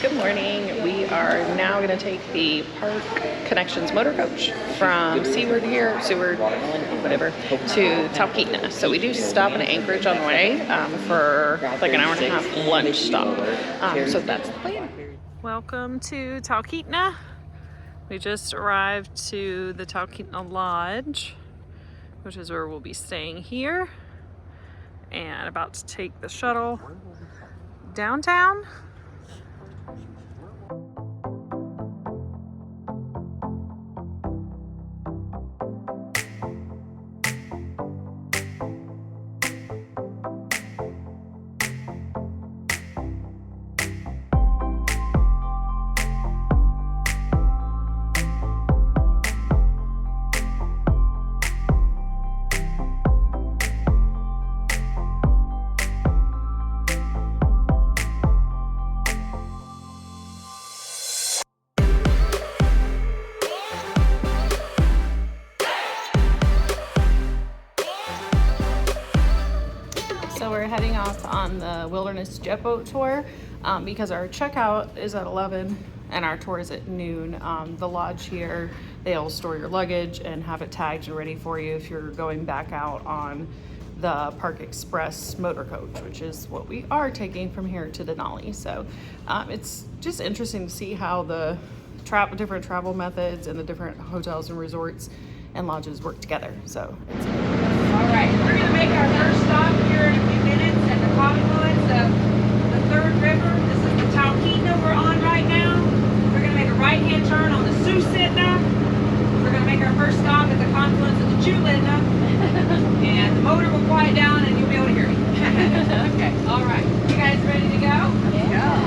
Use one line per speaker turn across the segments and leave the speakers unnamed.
Good morning. We are now going to take the Park Connections motor coach from Seward, whatever, to Talkeetna. So we do stop in Anchorage on the way for like an hour and a half lunch stop. So that's the plan. Welcome to Talkeetna. We just arrived to the Talkeetna Lodge, which is where we'll be staying here, and about to take the shuttle downtown. So we're heading off on the Wilderness Jetboat tour because our checkout is at 11 and our tour is at noon. The lodge here, they'll store your luggage and have it tagged and ready for you if you're going back out on the Park Express motor coach, which is what we are taking from here to Denali. So it's just interesting to see how the different travel methods and the different hotels and resorts and lodges work together. So it's
all right, we're going to make our first stop here in a few minutes at the confluence of the Third River. This is the Talkeetna we're on right now. We're going to make a right-hand turn on the Susitna. We're going to make our first stop at the confluence of the Julitna. And the motor will quiet down and you'll be able to hear me. Okay, all right. You guys ready to go?
yeah.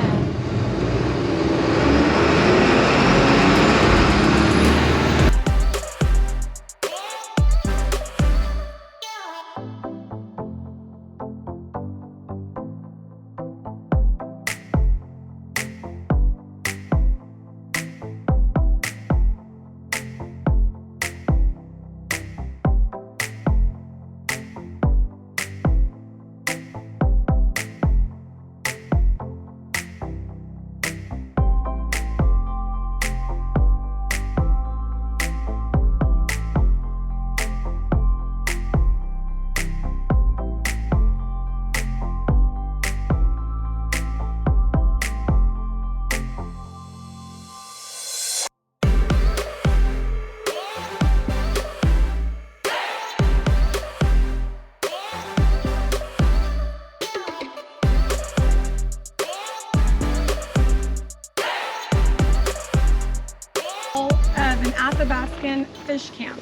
Of an Athabaskan fish camp.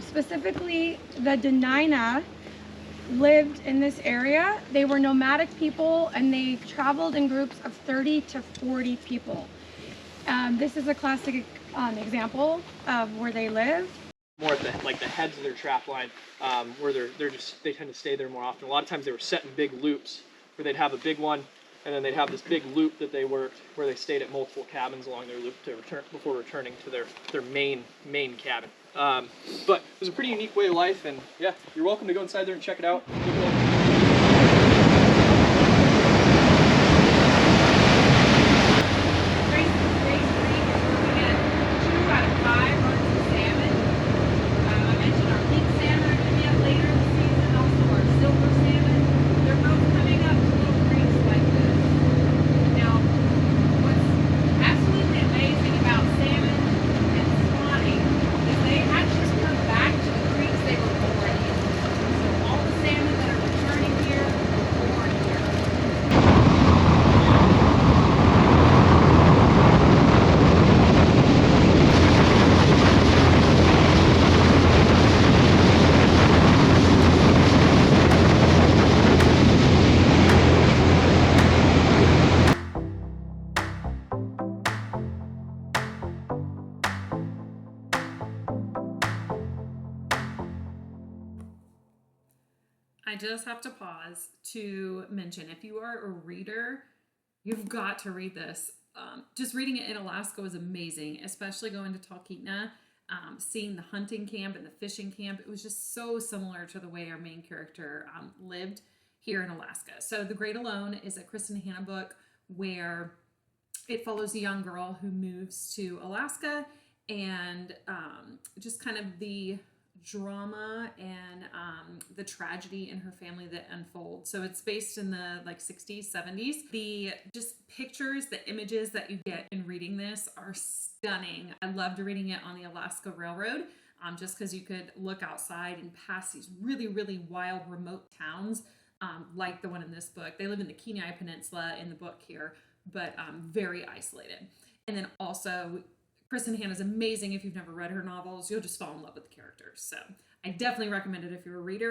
Specifically, the Dena'ina lived in this area. They were nomadic people and they traveled in groups of 30 to 40 people. This is a classic example of where they lived.
More at the heads of their trap line, where they tend to stay there more often. A lot of times they were set in big loops where they'd have a big one, and then they'd have this big loop that they worked where they stayed at multiple cabins along their loop to return before returning to their main cabin. But it was a pretty unique way of life, and yeah, you're welcome to go inside there and check it out.
I just have to pause to mention, if you are a reader, you've got to read this. Just reading it in Alaska was amazing, especially going to Talkeetna, seeing the hunting camp and the fishing camp. It was just so similar to the way our main character lived here in Alaska. So The Great Alone is a Kristen Hanna book where It follows a young girl who moves to Alaska, and just kind of the drama and the tragedy in her family that unfolds. So it's based in the like 60s, 70s. The just pictures, the images that you get in reading this are stunning. I loved reading it on the Alaska Railroad, just because you could look outside and pass these really, really wild, remote towns, like the one in this book. They live in the Kenai Peninsula in the book here, but very isolated. And then also, Kristen Hanna's amazing. If you've never read her novels, you'll just fall in love with the characters. So I definitely recommend it if you're a reader.